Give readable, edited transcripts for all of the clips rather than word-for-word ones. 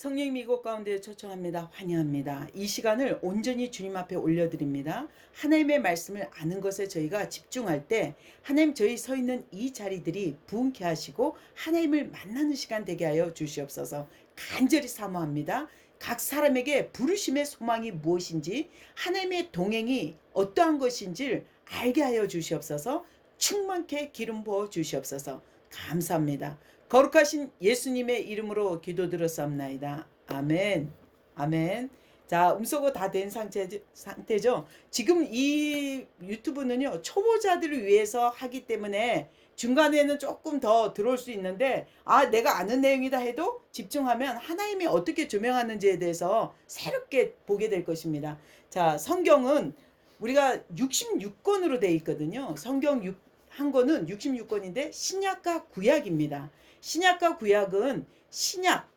성령 미국 가운데 초청합니다. 환영합니다. 이 시간을 온전히 주님 앞에 올려드립니다. 하나님의 말씀을 아는 것에 저희가 집중할 때 하나님 저희 서 있는 이 자리들이 부흥케 하시고 하나님을 만나는 시간 되게 하여 주시옵소서. 간절히 사모합니다. 각 사람에게 부르심의 소망이 무엇인지 하나님의 동행이 어떠한 것인지를 알게 하여 주시옵소서. 충만케 기름 부어 주시옵소서. 감사합니다. 거룩하신 예수님의 이름으로 기도드렸사옵나이다. 아멘. 아멘. 자, 음소거 다 된 상태죠. 지금 이 유튜브는요, 초보자들을 위해서 하기 때문에 중간에는 조금 더 들어올 수 있는데, 내가 아는 내용이다 해도 집중하면 하나님이 어떻게 조명하는지에 대해서 새롭게 보게 될 것입니다. 자, 성경은 우리가 66권으로 되어 있거든요. 성경 한 권은 66권인데 신약과 구약입니다. 신약과 구약은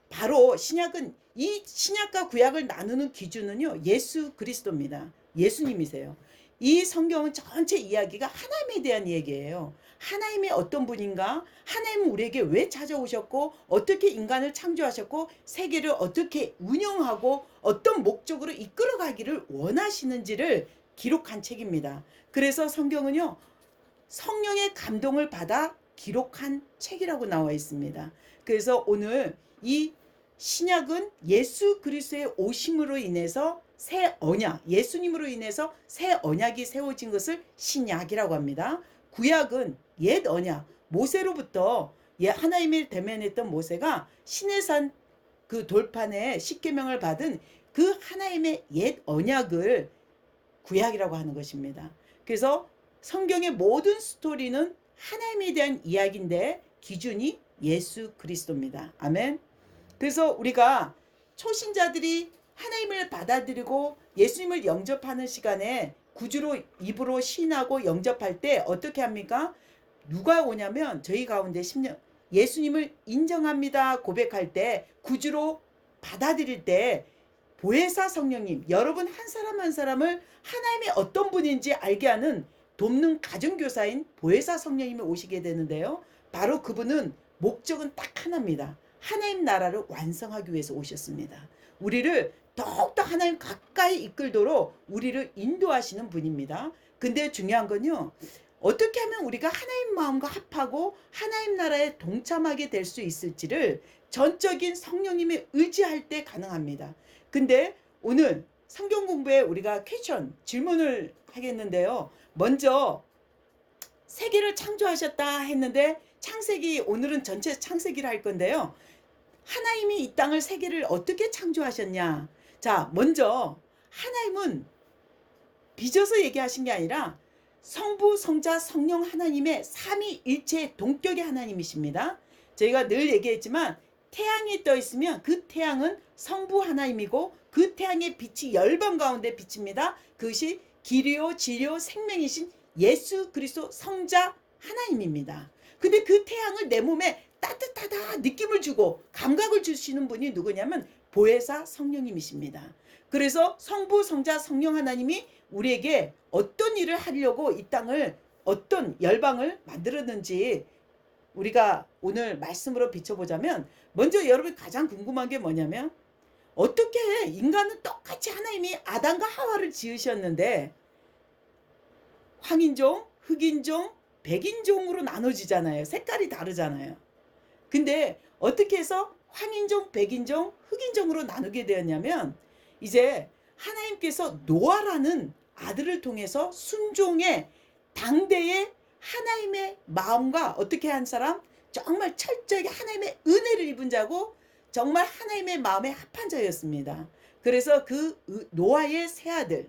바로 신약은 이 신약과 구약을 나누는 기준은요, 예수 그리스도입니다. 예수님이세요. 이 성경은 전체 이야기가 하나님에 대한 얘기예요. 하나님이 어떤 분인가? 하나님은 우리에게 왜 찾아오셨고 어떻게 인간을 창조하셨고 세계를 어떻게 운영하고 어떤 목적으로 이끌어가기를 원하시는지를 기록한 책입니다. 그래서 성경은요, 성령의 감동을 받아 기록한 책이라고 나와 있습니다. 그래서 오늘 이 신약은 예수 그리스도의 오심으로 인해서 새 언약, 예수님으로 인해서 새 언약이 세워진 것을 신약이라고 합니다. 구약은 옛 언약, 모세로부터 하나님을 대면했던 모세가 시내산 그 돌판에 십계명을 받은 그 하나님의 옛 언약을 구약이라고 하는 것입니다. 그래서 성경의 모든 스토리는 하나님에 대한 이야기인데 기준이 예수 그리스도입니다. 아멘. 그래서 우리가 초신자들이 하나님을 받아들이고 예수님을 영접하는 시간에 구주로 입으로 시인하고 영접할 때 어떻게 합니까? 누가 오냐면 저희 가운데 10년 예수님을 인정합니다 고백할 때 구주로 받아들일 때 보혜사 성령님, 여러분 한 사람 한 사람을 하나님이 어떤 분인지 알게 하는 돕는 가정교사인 보혜사 성령님이 오시게 되는데요. 바로 그분은 목적은 딱 하나입니다. 하나님 나라를 완성하기 위해서 오셨습니다. 우리를 더욱더 하나님 가까이 이끌도록 우리를 인도하시는 분입니다. 근데 중요한 건요, 어떻게 하면 우리가 하나님 마음과 합하고 하나님 나라에 동참하게 될 수 있을지를 전적인 성령님이 의지할 때 가능합니다. 근데 오늘 성경 공부에 우리가 질문을 하겠는데요. 먼저 세계를 창조하셨다 했는데 오늘은 전체 창세기를 할 건데요. 하나님이 이 땅을 세계를 어떻게 창조하셨냐? 자, 먼저 하나님은 빚어서 얘기하신 게 아니라 성부, 성자, 성령 하나님의 삼위일체 동격의 하나님이십니다. 저희가 늘 얘기했지만 태양이 떠 있으면 그 태양은 성부 하나님이고 그 태양의 빛이 열방 가운데 비칩니다. 그것이 길이요 진리요 생명이신 예수 그리스도 성자 하나님입니다. 근데 그 태양을 내 몸에 따뜻하다 느낌을 주고 감각을 주시는 분이 누구냐면 보혜사 성령님이십니다. 그래서 성부 성자 성령 하나님이 우리에게 어떤 일을 하려고 이 땅을 어떤 열방을 만들었는지 우리가 오늘 말씀으로 비춰보자면, 먼저 여러분이 가장 궁금한 게 뭐냐면 어떻게 인간은 똑같이 하나님이 아담과 하와를 지으셨는데 황인종, 흑인종, 백인종으로 나눠지잖아요. 색깔이 다르잖아요. 근데 어떻게 해서 황인종, 백인종, 흑인종으로 나누게 되었냐면 이제 하나님께서 노아라는 아들을 통해서 순종의 당대의 하나님의 마음과 어떻게 한 사람? 정말 철저하게 하나님의 은혜를 입은 자고 정말 하나님의 마음에 합한 자였습니다. 그래서 그 노아의 세 아들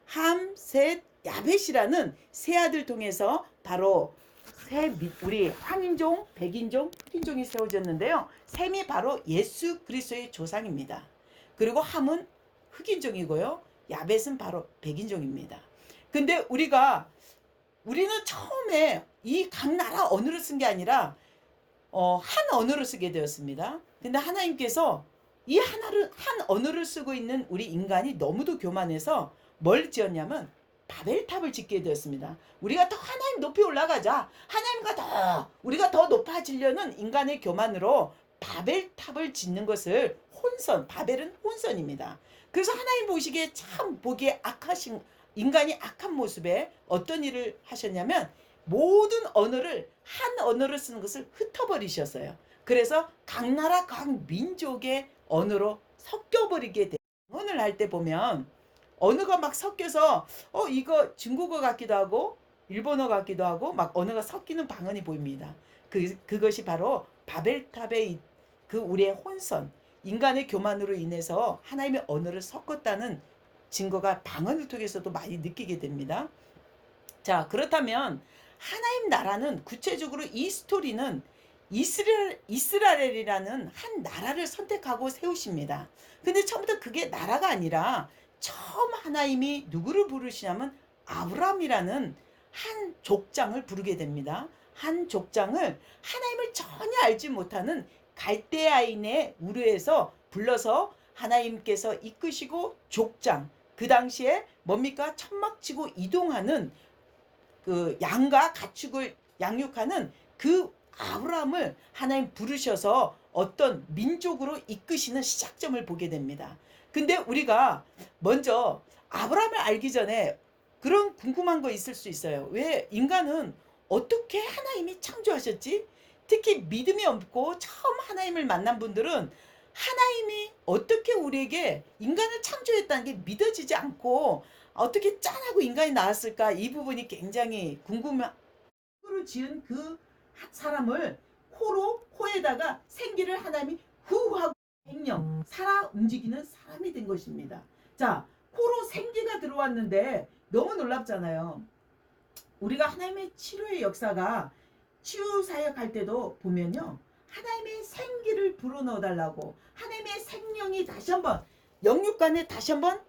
함, 셋, 야벳이라는 세 아들 통해서 바로 우리 황인종, 백인종, 흑인종이 세워졌는데요. 셈이 바로 예수 그리스도의 조상입니다. 그리고 함은 흑인종이고요. 야벳은 바로 백인종입니다. 근데 우리는 처음에 이 각 나라 언어를 쓴 게 아니라 한 언어를 쓰게 되었습니다. 근데 하나님께서 이 한 언어를 쓰고 있는 우리 인간이 너무도 교만해서 뭘 지었냐면 바벨탑을 짓게 되었습니다. 우리가 더 하나님 높이 올라가자, 우리가 더 높아지려는 인간의 교만으로 바벨탑을 짓는 것을 혼선, 바벨은 혼선입니다. 그래서 하나님 보시기에 참 보기에 악하신 인간이 악한 모습에 어떤 일을 하셨냐면 모든 언어를 한 언어를 쓰는 것을 흩어버리셨어요. 그래서 각 나라 각 민족의 언어로 섞여버리게 돼요. 언어를 할 때 보면 언어가 막 섞여서 이거 중국어 같기도 하고 일본어 같기도 하고 막 언어가 섞이는 방언이 보입니다. 그것이 바로 바벨탑의 그 우리의 혼선, 인간의 교만으로 인해서 하나님의 언어를 섞었다는 증거가 방언을 통해서도 많이 느끼게 됩니다. 자, 그렇다면 하나님 나라는 구체적으로 이 스토리는 이스라엘이라는 한 나라를 선택하고 세우십니다. 근데 처음부터 그게 나라가 아니라 처음 하나님이 누구를 부르시냐면 아브라함이라는 한 족장을 부르게 됩니다. 한 족장을 하나님을 전혀 알지 못하는 갈대아인의 우르에서 불러서 하나님께서 이끄시고 족장, 그 당시에 뭡니까? 천막 치고 이동하는 그 양과 가축을 양육하는 그 아브라함을 하나님 부르셔서 어떤 민족으로 이끄시는 시작점을 보게 됩니다. 근데 우리가 먼저 아브라함을 알기 전에 그런 궁금한 거 있을 수 있어요. 왜 인간은 어떻게 하나님이 창조하셨지? 특히 믿음이 없고 처음 하나님을 만난 분들은 하나님이 어떻게 우리에게 인간을 창조했다는 게 믿어지지 않고 어떻게 짠하고 인간이 나왔을까? 이 부분이 굉장히 궁금해. 코로 지은 그 사람을 코에다가 생기를 하나님이 후하고 생명 살아 움직이는 사람이 된 것입니다. 자, 코로 생기가 들어왔는데 너무 놀랍잖아요. 우리가 하나님의 치료의 역사가 치유 사역할 때도 보면요, 하나님의 생기를 불어넣어 달라고, 하나님의 생명이 다시 한번 영육간에 다시 한번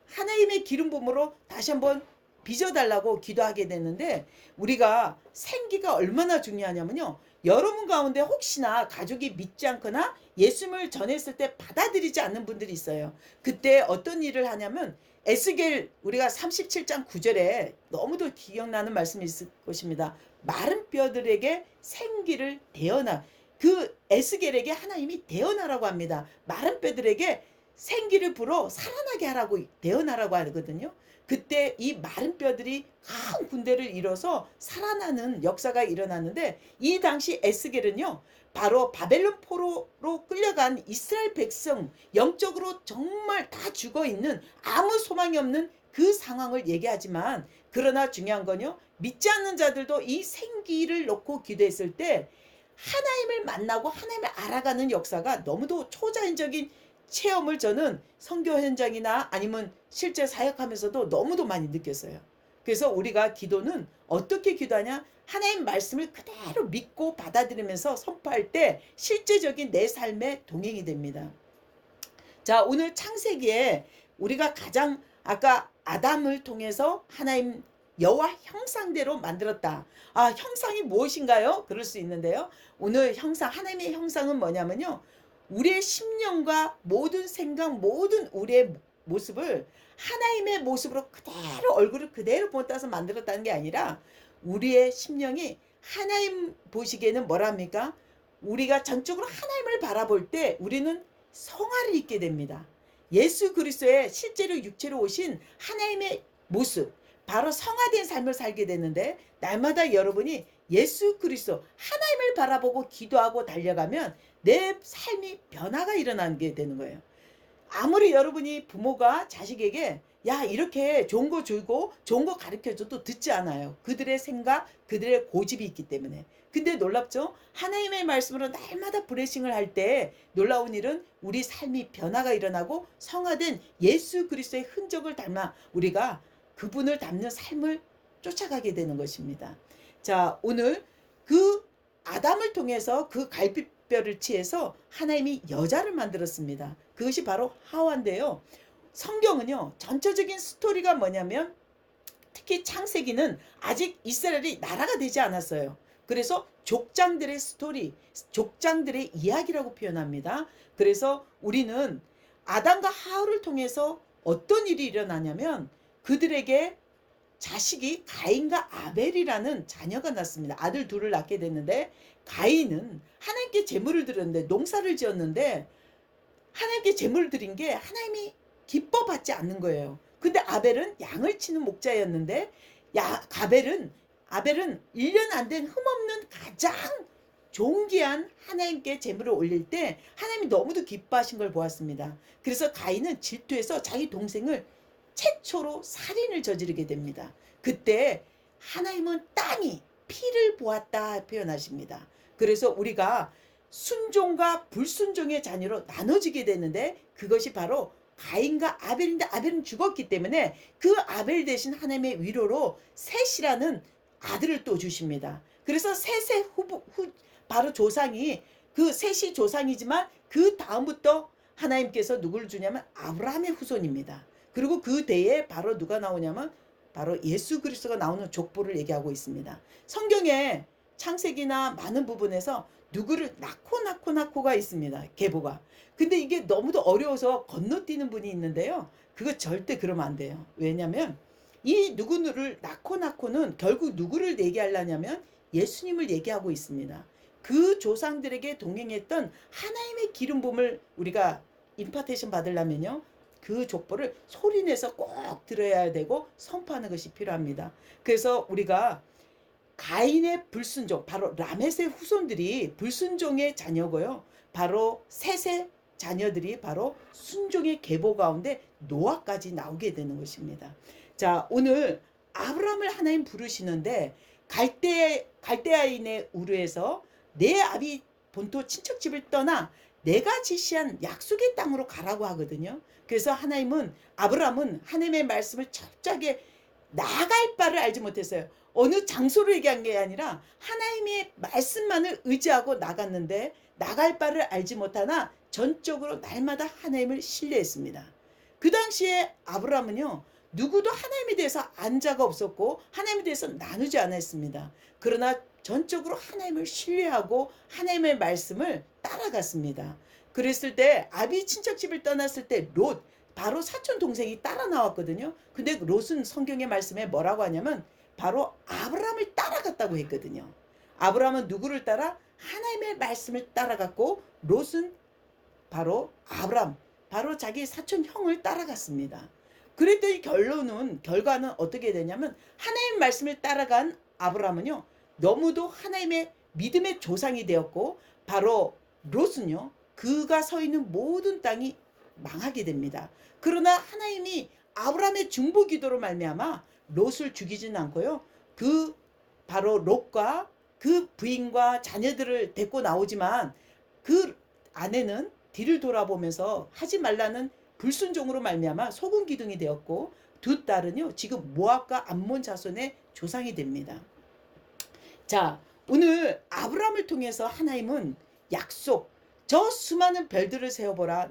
하나님의 기름 부음으로 다시 한번 빚어달라고 기도하게 되는데, 우리가 생기가 얼마나 중요하냐면요, 여러분 가운데 혹시나 가족이 믿지 않거나 예수님을 전했을 때 받아들이지 않는 분들이 있어요. 그때 어떤 일을 하냐면 에스겔 우리가 37장 9절에 너무도 기억나는 말씀이 있을 것입니다. 마른 뼈들에게 생기를 대어나, 그 에스겔에게 하나님이 대어나라고 합니다. 마른 뼈들에게 생기를 불어 살아나게 하라고 대어나라고 하거든요. 그때 이 마른 뼈들이 큰 군대를 이뤄서 살아나는 역사가 일어났는데, 이 당시 에스겔은요 바로 바벨론 포로로 끌려간 이스라엘 백성, 영적으로 정말 다 죽어있는 아무 소망이 없는 그 상황을 얘기하지만, 그러나 중요한 건요, 믿지 않는 자들도 이 생기를 놓고 기도했을 때 하나님을 만나고 하나님을 알아가는 역사가 너무도 초자연적인 체험을 저는 선교 현장이나 아니면 실제 사역하면서도 너무도 많이 느꼈어요. 그래서 우리가 기도는 어떻게 기도하냐? 하나님 말씀을 그대로 믿고 받아들이면서 선포할 때 실제적인 내 삶의 동행이 됩니다. 자, 오늘 창세기에 우리가 가장 아까 아담을 통해서 하나님 여호와 형상대로 만들었다. 아, 형상이 무엇인가요? 그럴 수 있는데요. 오늘 형상, 하나님의 형상은 뭐냐면요, 우리의 심령과 모든 생각, 모든 우리의 모습을 하나님의 모습으로 그대로, 얼굴을 그대로 본따서 만들었다는 게 아니라, 우리의 심령이 하나님 보시기에는 뭐랍니까? 우리가 전적으로 하나님을 바라볼 때 우리는 성화를 입게 됩니다. 예수 그리스도의 실제로 육체로 오신 하나님의 모습, 바로 성화된 삶을 살게 되는데, 날마다 여러분이 예수 그리스도 하나님을 바라보고 기도하고 달려가면 내 삶이 변화가 일어나게 되는 거예요. 아무리 여러분이 부모가 자식에게 야 이렇게 좋은 거 주고 좋은 거 가르쳐줘도 듣지 않아요. 그들의 생각, 그들의 고집이 있기 때문에. 근데 놀랍죠? 하나님의 말씀으로 날마다 브레싱을 할 때 놀라운 일은 우리 삶이 변화가 일어나고 성화된 예수 그리스도의 흔적을 닮아 우리가 그분을 닮는 삶을 쫓아가게 되는 것입니다. 자, 오늘 그 아담을 통해서 그 갈빗뼈를 취해서 하나님이 여자를 만들었습니다. 그것이 바로 하와인데요. 성경은요, 전체적인 스토리가 뭐냐면, 특히 창세기는 아직 이스라엘이 나라가 되지 않았어요. 그래서 족장들의 스토리, 족장들의 이야기라고 표현합니다. 그래서 우리는 아담과 하와를 통해서 어떤 일이 일어나냐면, 그들에게 자식이 가인과 아벨이라는 자녀가 났습니다. 아들 둘을 낳게 됐는데, 가인은 하나님께 제물을 드렸는데, 농사를 지었는데 하나님께 제물을 드린 게 하나님이 기뻐 받지 않는 거예요. 근데 아벨은 양을 치는 목자였는데 아벨은 1년 안 된 흠없는 가장 존귀한 하나님께 제물을 올릴 때 하나님이 너무도 기뻐하신 걸 보았습니다. 그래서 가인은 질투해서 자기 동생을 최초로 살인을 저지르게 됩니다. 그때 하나님은 땅이 피를 보았다 표현하십니다. 그래서 우리가 순종과 불순종의 자녀로 나눠지게 되는데 그것이 바로 가인과 아벨인데 아벨은 죽었기 때문에 그 아벨 대신 하나님의 위로로 셋이라는 아들을 또 주십니다. 그래서 셋의 바로 조상이 그 셋이 조상이지만 그 다음부터 하나님께서 누구를 주냐면 아브라함의 후손입니다. 그리고 그 대에 바로 누가 나오냐면 바로 예수 그리스도가 나오는 족보를 얘기하고 있습니다. 성경에 창세기나 많은 부분에서 누구를 낳고가 있습니다. 계보가. 근데 이게 너무도 어려워서 건너뛰는 분이 있는데요. 그거 절대 그러면 안 돼요. 왜냐면 이 누구를 낳고는 결국 누구를 얘기하려냐면 예수님을 얘기하고 있습니다. 그 조상들에게 동행했던 하나님의 기름 부음을 우리가 임파테이션 받으려면요. 그 족보를 소리내서 꼭 들어야 되고 선포하는 것이 필요합니다. 그래서 우리가 가인의 불순종, 바로 라멧의 후손들이 불순종의 자녀고요. 바로 셋의 자녀들이 바로 순종의 계보 가운데 노아까지 나오게 되는 것입니다. 자, 오늘 아브라함을 하나님 부르시는데 갈대아인의 우르에서 내 아비 본토 친척집을 떠나 내가 지시한 약속의 땅으로 가라고 하거든요. 그래서 아브라함은 하나님의 말씀을 철저하게 나아갈 바를 알지 못했어요. 어느 장소를 얘기한 게 아니라 하나님의 말씀만을 의지하고 나갔는데 나갈 바를 알지 못하나 전적으로 날마다 하나님을 신뢰했습니다. 그 당시에 아브라함은요. 누구도 하나님에 대해서 안 자가 없었고 하나님에 대해서 나누지 않았습니다. 그러나 전적으로 하나님을 신뢰하고 하나님의 말씀을 따라갔습니다. 그랬을 때 아비 친척집을 떠났을 때 롯, 바로 사촌 동생이 따라 나왔거든요. 근데 롯은 성경의 말씀에 뭐라고 하냐면 바로 아브라함을 따라갔다고 했거든요. 아브라함은 누구를 따라? 하나님의 말씀을 따라갔고 롯은 바로 아브라함, 바로 자기 사촌 형을 따라갔습니다. 그랬더니 결과는 어떻게 되냐면 하나님의 말씀을 따라간 아브라함은요. 너무도 하나님의 믿음의 조상이 되었고 바로 롯은요. 그가 서 있는 모든 땅이 망하게 됩니다. 그러나 하나님이 아브라함의 중보 기도로 말미암아 롯을 죽이지는 않고요. 그 바로 롯과 그 부인과 자녀들을 데리고 나오지만 그 아내는 뒤를 돌아보면서 하지 말라는 불순종으로 말미암아 소금 기둥이 되었고 두 딸은요. 지금 모압과 암몬 자손의 조상이 됩니다. 자, 오늘 아브라함을 통해서 하나님은 약속, 저 수많은 별들을 세어보라.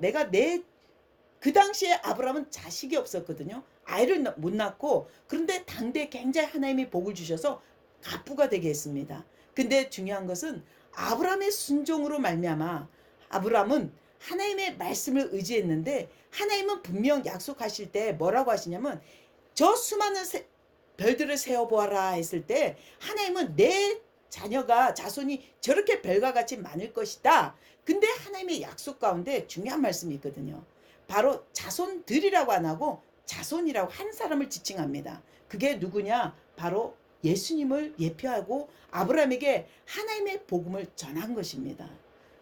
그 당시에 아브라함은 자식이 없었거든요. 아이를 못 낳고 그런데 당대 굉장히 하나님이 복을 주셔서 갑부가 되게 했습니다. 근데 중요한 것은 아브라함의 순종으로 말미암아 아브라함은 하나님의 말씀을 의지했는데 하나님은 분명 약속하실 때 뭐라고 하시냐면 저 수많은 별들을 세어보아라 했을 때 하나님은 내 자손이 저렇게 별과 같이 많을 것이다. 근데 하나님의 약속 가운데 중요한 말씀이 있거든요. 바로 자손들이라고 안 하고 자손이라고 한 사람을 지칭합니다. 그게 누구냐? 바로 예수님을 예표하고 아브라함에게 하나님의 복음을 전한 것입니다.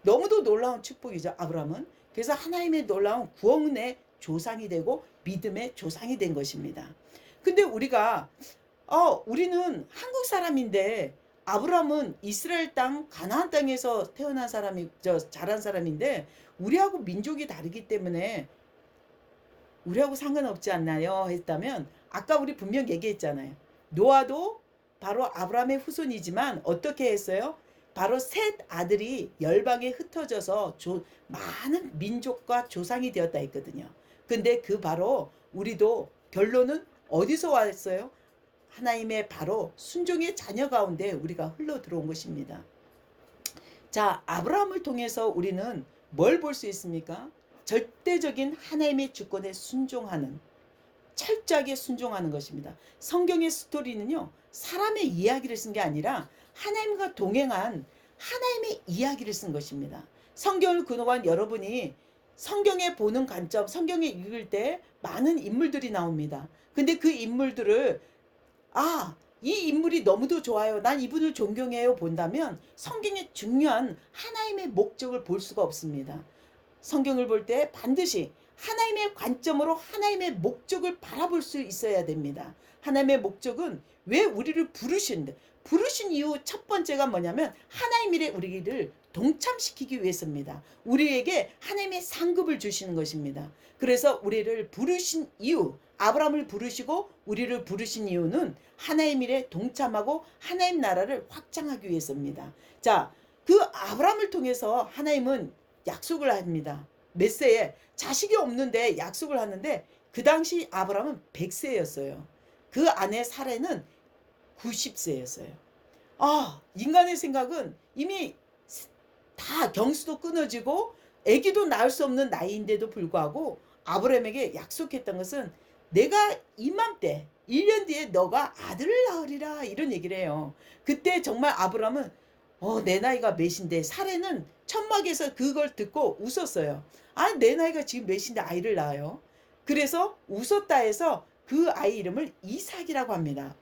너무도 놀라운 축복이죠. 아브라함은. 그래서 하나님의 놀라운 구원의 조상이 되고 믿음의 조상이 된 것입니다. 근데 우리는 한국 사람인데 아브라함은 이스라엘 땅 가나안 땅에서 태어난 자란 사람인데 우리하고 민족이 다르기 때문에 우리하고 상관없지 않나요? 했다면 아까 우리 분명 얘기했잖아요. 노아도 바로 아브라함의 후손이지만 어떻게 했어요? 바로 셋 아들이 열방에 흩어져서 많은 민족과 조상이 되었다 했거든요. 근데 바로 우리도 결론은 어디서 왔어요? 하나님의 바로 순종의 자녀 가운데 우리가 흘러 들어온 것입니다. 자, 아브라함을 통해서 우리는 뭘 볼 수 있습니까? 절대적인 하나님의 주권에 철저하게 순종하는 것입니다. 성경의 스토리는요, 사람의 이야기를 쓴 게 아니라 하나님과 동행한 하나님의 이야기를 쓴 것입니다. 성경을 그동안 여러분이 성경에 보는 관점, 성경에 읽을 때 많은 인물들이 나옵니다. 근데 그 인물들을 이 인물이 너무도 좋아요. 난 이분을 존경해요. 본다면 성경의 중요한 하나님의 목적을 볼 수가 없습니다. 성경을 볼 때 반드시 하나님의 관점으로 하나님의 목적을 바라볼 수 있어야 됩니다. 하나님의 목적은 왜 우리를 부르신 이유 첫 번째가 뭐냐면 하나님 일에 우리를 동참시키기 위해서입니다. 우리에게 하나님의 상급을 주시는 것입니다. 그래서 우리를 부르신 이유, 아브라함을 부르시고 우리를 부르신 이유는 하나님 일에 동참하고 하나님 나라를 확장하기 위해서입니다. 자, 그 아브라함을 통해서 하나님은 약속을 합니다. 몇 세에 자식이 없는데 약속을 하는데 그 당시 아브라함은 100세였어요. 그 아내 사레는 90세였어요. 인간의 생각은 이미 다 경수도 끊어지고 아기도 낳을 수 없는 나이인데도 불구하고 아브라함에게 약속했던 것은 내가 이맘때 1년 뒤에 너가 아들을 낳으리라 이런 얘기를 해요. 그때 정말 아브라함은 내 나이가 몇인데 사례는 천막에서 그걸 듣고 웃었어요. 내 나이가 지금 몇인데 아이를 낳아요. 그래서 웃었다 해서 그 아이 이름을 이삭이라고 합니다.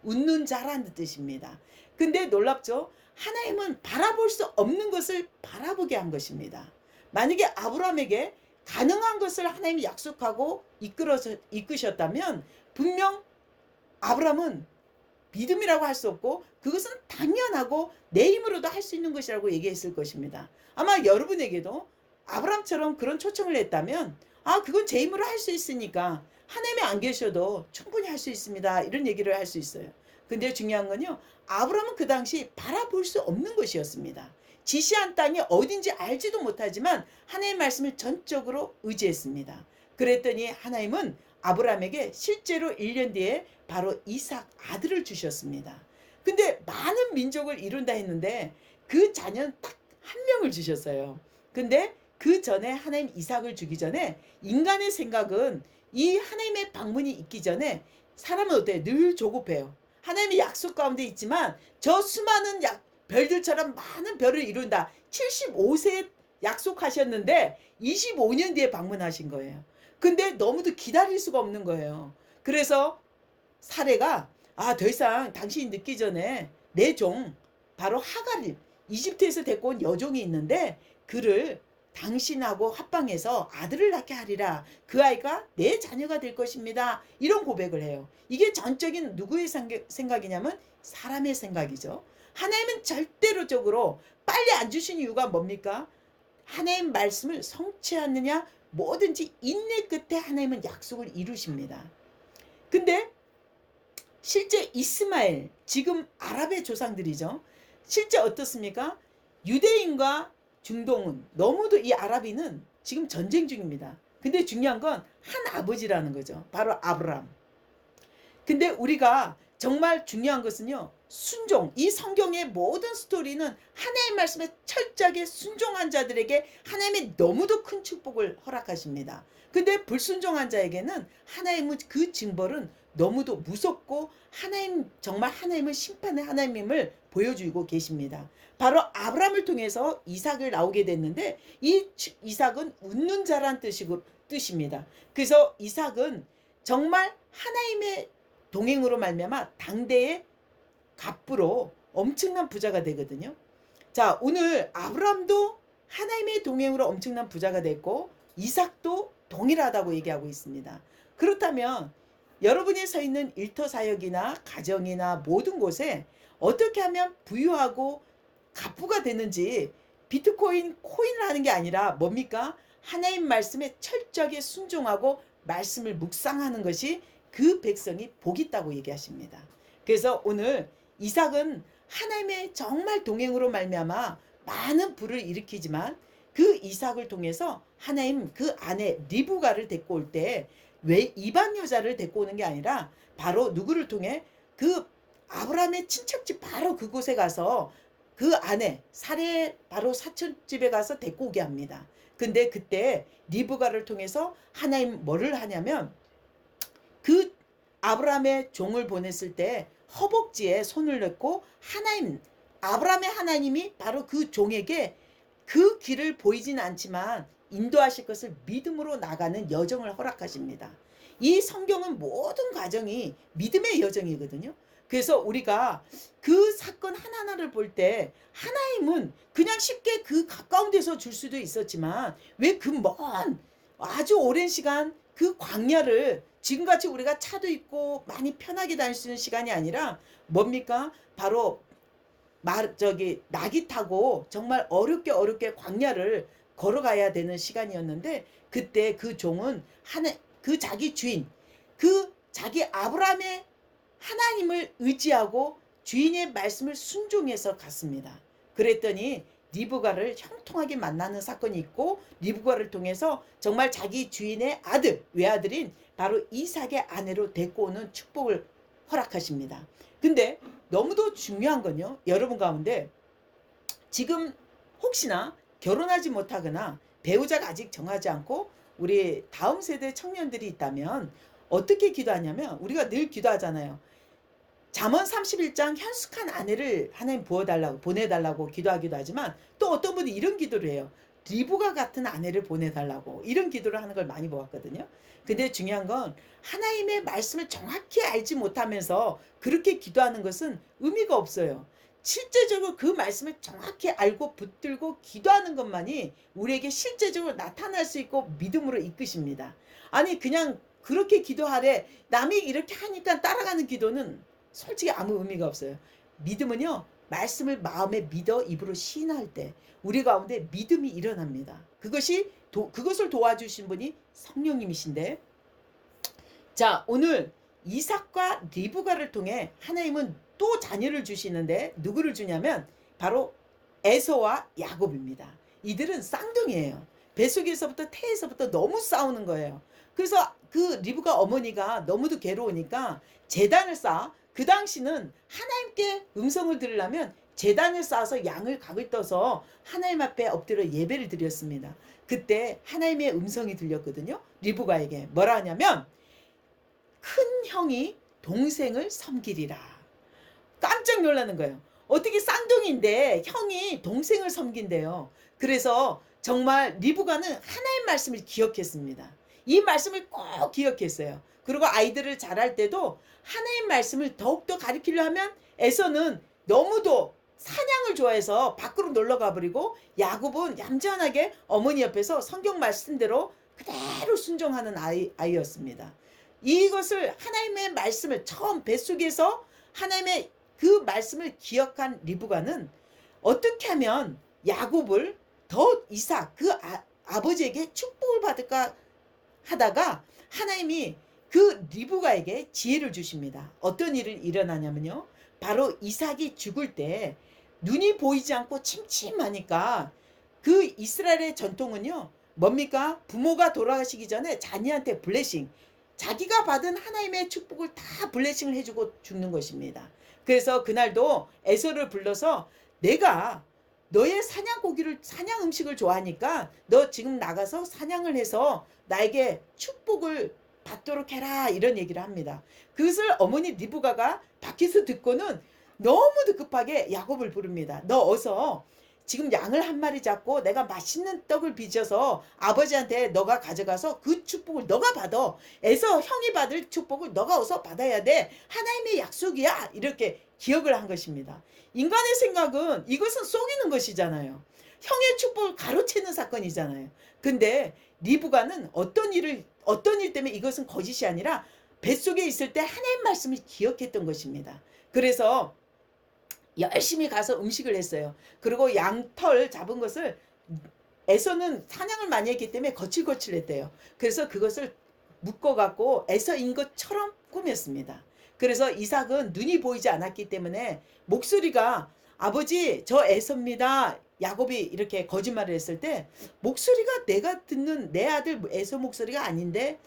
웃는 자라는 뜻입니다. 근데 놀랍죠? 하나님은 바라볼 수 없는 것을 바라보게 한 것입니다. 만약에 아브라함에게 가능한 것을 하나님이 약속하고 이끄셨다면 분명 아브라함은 믿음이라고 할 수 없고 그것은 당연하고 내 힘으로도 할 수 있는 것이라고 얘기했을 것입니다. 아마 여러분에게도 아브라함처럼 그런 초청을 했다면 그건 제 힘으로 할 수 있으니까 하나님이 안 계셔도 충분히 할 수 있습니다. 이런 얘기를 할 수 있어요. 근데 중요한 건요. 아브라함은 그 당시 바라볼 수 없는 것이었습니다. 지시한 땅이 어딘지 알지도 못하지만 하나님의 말씀을 전적으로 의지했습니다. 그랬더니 하나님은 아브라함에게 실제로 1년 뒤에 바로 이삭 아들을 주셨습니다. 근데 많은 민족을 이룬다 했는데 그 자녀는 딱 한 명을 주셨어요. 근데 그 전에 하나님 이삭을 주기 전에 인간의 생각은 이 하나님의 방문이 있기 전에 사람은 어때요? 늘 조급해요. 하나님의 약속 가운데 있지만 저 수많은 별들처럼 많은 별을 이룬다. 75세에 약속하셨는데 25년 뒤에 방문하신 거예요. 근데 너무도 기다릴 수가 없는 거예요. 그래서 사례가 더 이상 당신이 늦기 전에 내 종 바로 하갈을 이집트에서 데리고 온 여종이 있는데 그를 당신하고 합방해서 아들을 낳게 하리라. 그 아이가 내 자녀가 될 것입니다. 이런 고백을 해요. 이게 전적인 누구의 생각이냐면 사람의 생각이죠. 하나님은 절대로적으로 빨리 안 주신 이유가 뭡니까? 하나님 말씀을 성취하느냐 뭐든지 인내 끝에 하나님은 약속을 이루십니다. 근데 실제 이스마엘 지금 아랍의 조상들이죠. 실제 어떻습니까? 유대인과 중동은 너무도 이 아랍인은 지금 전쟁 중입니다. 근데 중요한 건 한 아버지라는 거죠. 바로 아브람. 근데 우리가 정말 중요한 것은요. 순종. 이 성경의 모든 스토리는 하나님의 말씀에 철저하게 순종한 자들에게 하나님이 너무도 큰 축복을 허락하십니다. 근데 불순종한 자에게는 하나님은 그 징벌은 너무도 무섭고 정말 하나님은 심판의 하나님임을 보여주고 계십니다. 바로 아브라함을 통해서 이삭을 나오게 됐는데 이 이삭은 웃는 자란 뜻입니다. 그래서 이삭은 정말 하나님의 동행으로 말미암아 당대의 갑부로 엄청난 부자가 되거든요. 자, 오늘 아브라함도 하나님의 동행으로 엄청난 부자가 됐고 이삭도 동일하다고 얘기하고 있습니다. 그렇다면 여러분이 서 있는 일터 사역이나 가정이나 모든 곳에 어떻게 하면 부유하고 갑부가 되는지 비트코인을 하는 게 아니라 뭡니까? 하나님 말씀에 철저하게 순종하고 말씀을 묵상하는 것이 그 백성이 복 있다고 얘기하십니다. 그래서 오늘 이삭은 하나님의 정말 동행으로 말미암아 많은 부를 일으키지만 그 이삭을 통해서 하나님 그 아내 리브가를 데리고 올 때 왜 이방 여자를 데리고 오는 게 아니라 바로 누구를 통해 그 아브라함의 친척집 바로 그곳에 가서 그 아내 사례 바로 사촌집에 가서 데리고 오게 합니다. 근데 그때 리브가를 통해서 하나님 뭐를 하냐면 그 아브라함의 종을 보냈을 때 허벅지에 손을 넣고 아브라함의 하나님이 바로 그 종에게 그 길을 보이진 않지만 인도하실 것을 믿음으로 나가는 여정을 허락하십니다. 이 성경은 모든 과정이 믿음의 여정이거든요. 그래서 우리가 그 사건 하나하나를 볼 때 하나님은 그냥 쉽게 그 가까운 데서 줄 수도 있었지만 왜 그 먼 아주 오랜 시간 그 광야를 지금같이 우리가 차도 있고 많이 편하게 다닐 수 있는 시간이 아니라 뭡니까? 바로 나귀 타고 정말 어렵게 광야를 걸어가야 되는 시간이었는데 그때 그 종은 그 자기 주인, 그 자기 아브라함의 하나님을 의지하고 주인의 말씀을 순종해서 갔습니다. 그랬더니 리브가를 형통하게 만나는 사건이 있고 리브가를 통해서 정말 자기 주인의 아들, 외아들인 바로 이삭의 아내로 데리고 오는 축복을 허락하십니다. 근데 너무도 중요한 건요. 여러분 가운데 지금 혹시나 결혼하지 못하거나 배우자가 아직 정하지 않고 우리 다음 세대 청년들이 있다면 어떻게 기도하냐면 우리가 늘 기도하잖아요. 잠언 31장 현숙한 아내를 하나님 보내달라고 기도하기도 하지만 또 어떤 분이 이런 기도를 해요. 리브가 같은 아내를 보내달라고 이런 기도를 하는 걸 많이 보았거든요. 근데 중요한 건 하나님의 말씀을 정확히 알지 못하면서 그렇게 기도하는 것은 의미가 없어요. 실제적으로 그 말씀을 정확히 알고 붙들고 기도하는 것만이 우리에게 실제적으로 나타날 수 있고 믿음으로 이끄십니다. 아니 그냥 그렇게 기도하래 남이 이렇게 하니까 따라가는 기도는 솔직히 아무 의미가 없어요. 믿음은요. 말씀을 마음에 믿어 입으로 시인할 때 우리 가운데 믿음이 일어납니다. 그것을 도와주신 분이 성령님이신데 자 오늘 이삭과 리브가를 통해 하나님은 또 자녀를 주시는데 누구를 주냐면 바로 에서와 야곱입니다. 이들은 쌍둥이에요. 뱃속에서부터 태에서부터 너무 싸우는 거예요. 그래서 그 리브가 어머니가 너무도 괴로우니까 제단을 쌓아 그 당시는 하나님께 음성을 들으려면 제단을 쌓아서 양을 각을 떠서 하나님 앞에 엎드려 예배를 드렸습니다. 그때 하나님의 음성이 들렸거든요. 리브가에게 뭐라 하냐면 큰 형이 동생을 섬기리라. 깜짝 놀라는 거예요. 어떻게 쌍둥이인데 형이 동생을 섬긴대요. 그래서 정말 리브가는 하나님 말씀을 기억했습니다. 이 말씀을 꼭 기억했어요. 그리고 아이들을 자랄 때도 하나님 말씀을 더욱더 가르치려 하면 에서는 너무도 사냥을 좋아해서 밖으로 놀러 가버리고 야곱은 얌전하게 어머니 옆에서 성경 말씀대로 그대로 순종하는 아이였습니다. 이것을 하나님의 말씀을 처음 뱃속에서 하나님의 그 말씀을 기억한 리브가는 어떻게 하면 야곱을 더 이삭 그 아버지에게 축복을 받을까 하다가 하나님이 그 리브가에게 지혜를 주십니다. 어떤 일이 일어나냐면요. 바로 이삭이 죽을 때 눈이 보이지 않고 침침하니까 그 이스라엘의 전통은요. 뭡니까? 부모가 돌아가시기 전에 자녀한테 블레싱 자기가 받은 하나님의 축복을 다 블레싱을 해주고 죽는 것입니다. 그래서 그날도 에서를 불러서 내가 너의 사냥 음식을 좋아하니까 너 지금 나가서 사냥을 해서 나에게 축복을 받도록 해라 이런 얘기를 합니다. 그것을 어머니 리브가가 밖에서 듣고는 너무도 급하게 야곱을 부릅니다. 너 어서 지금 양을 한 마리 잡고 내가 맛있는 떡을 빚어서 아버지한테 너가 가져가서 그 축복을 너가 받아. 에서 형이 받을 축복을 너가 어서 받아야 돼. 하나님의 약속이야. 이렇게 기억을 한 것입니다. 인간의 생각은 이것은 속이는 것이잖아요. 형의 축복을 가로채는 사건이잖아요. 근데 리브가는 어떤 일 때문에 이것은 거짓이 아니라 뱃속에 있을 때 하나님 말씀을 기억했던 것입니다. 그래서 열심히 가서 음식을 했어요. 그리고 양털 잡은 것을 에서는 사냥을 많이 했기 때문에 거칠거칠했대요. 그래서 그것을 묶어갖고 에서인 것처럼 꾸몄습니다. 그래서 이삭은 눈이 보이지 않았기 때문에 목소리가 아버지 저 에서입니다. 야곱이 이렇게 거짓말을 했을 때 목소리가 내가 듣는 내 아들 에서 목소리가 아닌데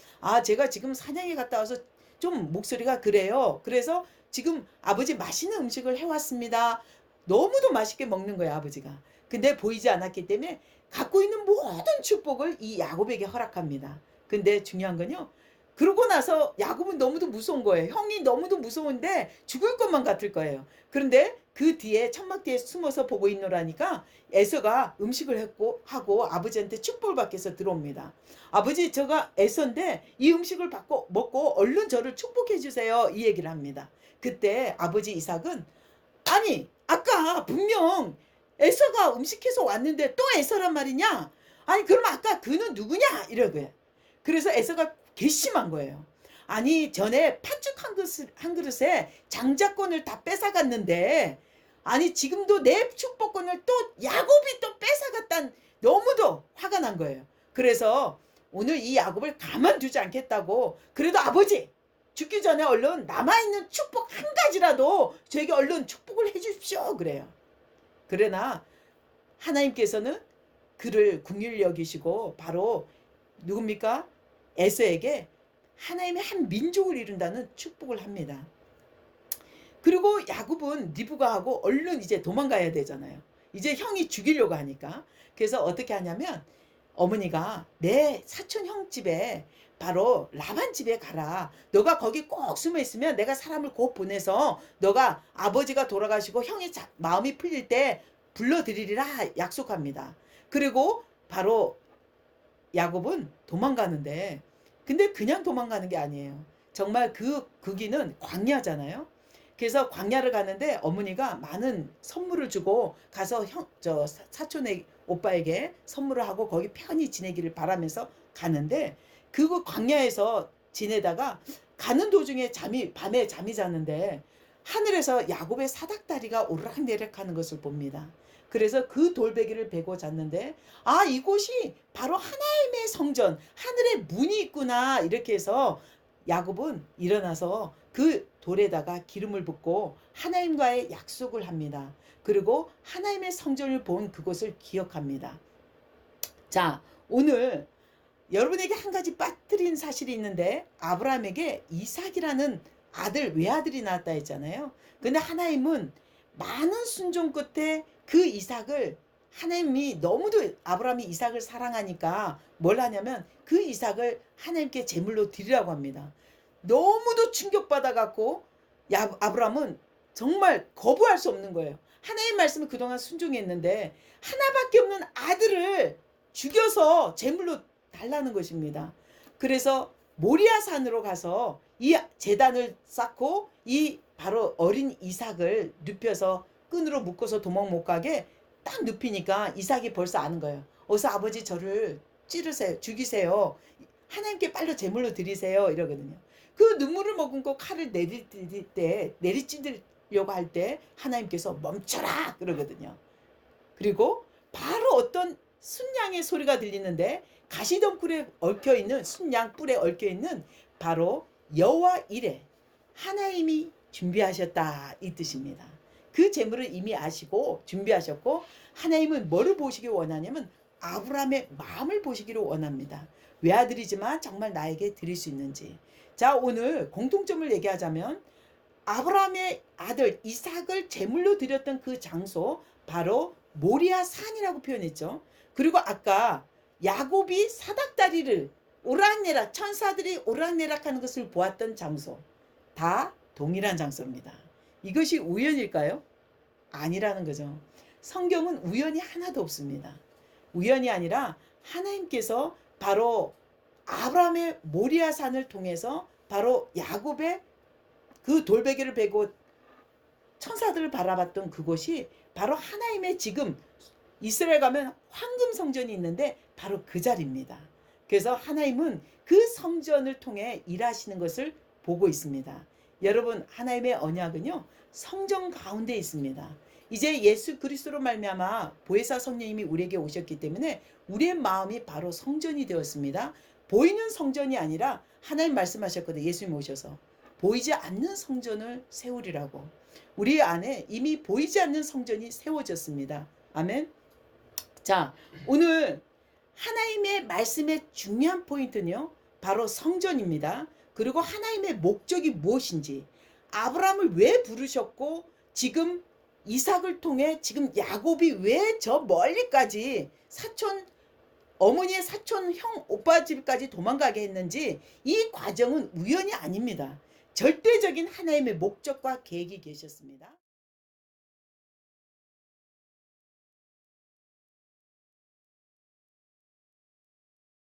제가 지금 사냥에 갔다 와서 좀 목소리가 그래요. 그래서 지금 아버지 맛있는 음식을 해왔습니다. 너무도 맛있게 먹는 거예요 아버지가. 근데 보이지 않았기 때문에 갖고 있는 모든 축복을 이 야곱에게 허락합니다. 근데 중요한 건요. 그러고 나서 야곱은 너무도 무서운 거예요. 형이 너무도 무서운데 죽을 것만 같을 거예요. 그런데 그 뒤에 천막 뒤에 숨어서 보고 있노라니까 에서가 음식을 했고 하고 아버지한테 축복을 받기 위해서 들어옵니다. 아버지 저가 에서인데 이 음식을 받고 먹고 얼른 저를 축복해 주세요. 이 얘기를 합니다. 그때 아버지 이삭은 아니 아까 분명 에서가 음식해서 왔는데 또 에서란 말이냐? 아니 그럼 아까 그는 누구냐? 이러고요. 그래서 에서가 괘씸한 거예요. 아니 전에 팥죽 한 그릇에 장자권을 다 뺏어갔는데 아니 지금도 내 축복권을 또 야곱이 또 뺏어갔단 너무도 화가 난 거예요. 그래서 오늘 이 야곱을 가만두지 않겠다고 그래도 아버지 죽기 전에 얼른 남아있는 축복 한 가지라도 저에게 얼른 축복을 해 주십시오 그래요. 그러나 하나님께서는 그를 긍휼히 여기시고 바로 누굽니까? 에서에게 하나님의 한 민족을 이룬다는 축복을 합니다. 그리고 야곱은 리브가 하고 얼른 이제 도망가야 되잖아요. 이제 형이 죽이려고 하니까. 그래서 어떻게 하냐면 어머니가 내 사촌 형 집에 바로 라반 집에 가라. 너가 거기 꼭 숨어 있으면 내가 사람을 곧 보내서 너가 아버지가 돌아가시고 형이 마음이 풀릴 때 불러드리리라 약속합니다. 그리고 바로 야곱은 도망가는데 근데 그냥 도망가는 게 아니에요. 정말 그 길은 광야잖아요. 그래서 광야를 가는데 어머니가 많은 선물을 주고 가서 사촌의 오빠에게 선물을 하고 거기 편히 지내기를 바라면서 가는데 그 광야에서 지내다가 가는 도중에 밤에 잠이 자는데 하늘에서 야곱의 사닥다리가 오르락내리락 하는 것을 봅니다. 그래서 그 돌베개를 베고 잤는데 아 이곳이 바로 하나님의 성전 하늘의 문이 있구나 이렇게 해서 야곱은 일어나서 그 돌에다가 기름을 붓고 하나님과의 약속을 합니다. 그리고 하나님의 성전을 본 그곳을 기억합니다. 자 오늘 여러분에게 한 가지 빠뜨린 사실이 있는데 아브라함에게 이삭이라는 외아들이 나왔다 했잖아요. 근데 하나님은 많은 순종 끝에 그 이삭을 하나님이 너무도 아브라함이 이삭을 사랑하니까 뭘 하냐면 그 이삭을 하나님께 제물로 드리라고 합니다. 너무도 충격받아 갖고 아브라함은 정말 거부할 수 없는 거예요. 하나님 말씀을 그동안 순종했는데 하나밖에 없는 아들을 죽여서 제물로 달라는 것입니다. 그래서 모리아산으로 가서 이 제단을 쌓고 이 바로 어린 이삭을 눕혀서 끈으로 묶어서 도망 못 가게 딱 눕히니까 이삭이 벌써 아는 거예요. 어서 아버지 저를 찌르세요. 죽이세요. 하나님께 빨리 제물로 드리세요. 이러거든요. 그 눈물을 머금고 칼을 내리찌르려고 할 때 하나님께서 멈춰라 그러거든요. 그리고 바로 어떤 순양의 소리가 들리는데 가시덤불에 얽혀있는 순양 뿔에 얽혀있는 바로 여호와 이레 하나님이 준비하셨다 이 뜻입니다. 그 재물을 이미 아시고 준비하셨고 하나님은 뭐를 보시기 원하냐면 아브라함의 마음을 보시기를 원합니다. 외아들이지만 정말 나에게 드릴 수 있는지. 자 오늘 공통점을 얘기하자면 아브라함의 아들 이삭을 제물로 드렸던 그 장소 바로 모리아 산이라고 표현했죠. 그리고 아까 야곱이 사닥다리를 오락내락 천사들이 오락내락하는 것을 보았던 장소 다 동일한 장소입니다. 이것이 우연일까요? 아니라는 거죠. 성경은 우연이 하나도 없습니다. 우연이 아니라 하나님께서 바로 아브라함의 모리아 산을 통해서 바로 야곱의 그 돌베개를 베고 천사들을 바라봤던 그곳이 바로 하나님의 지금 이스라엘 가면 황금 성전이 있는데 바로 그 자리입니다. 그래서 하나님은 그 성전을 통해 일하시는 것을 보고 있습니다. 여러분 하나님의 언약은요 성전 가운데 있습니다. 이제 예수 그리스도로 말미암아 보혜사 성령님이 우리에게 오셨기 때문에 우리의 마음이 바로 성전이 되었습니다. 보이는 성전이 아니라 하나님 말씀하셨거든요. 예수님 오셔서 보이지 않는 성전을 세우리라고. 우리 안에 이미 보이지 않는 성전이 세워졌습니다. 아멘. 자 오늘 하나님의 말씀의 중요한 포인트는요 바로 성전입니다. 그리고 하나님의 목적이 무엇인지 아브라함을 왜 부르셨고 지금 이삭을 통해 지금 야곱이 왜 저 멀리까지 어머니의 사촌 형 오빠 집까지 도망가게 했는지 이 과정은 우연이 아닙니다. 절대적인 하나님의 목적과 계획이 계셨습니다.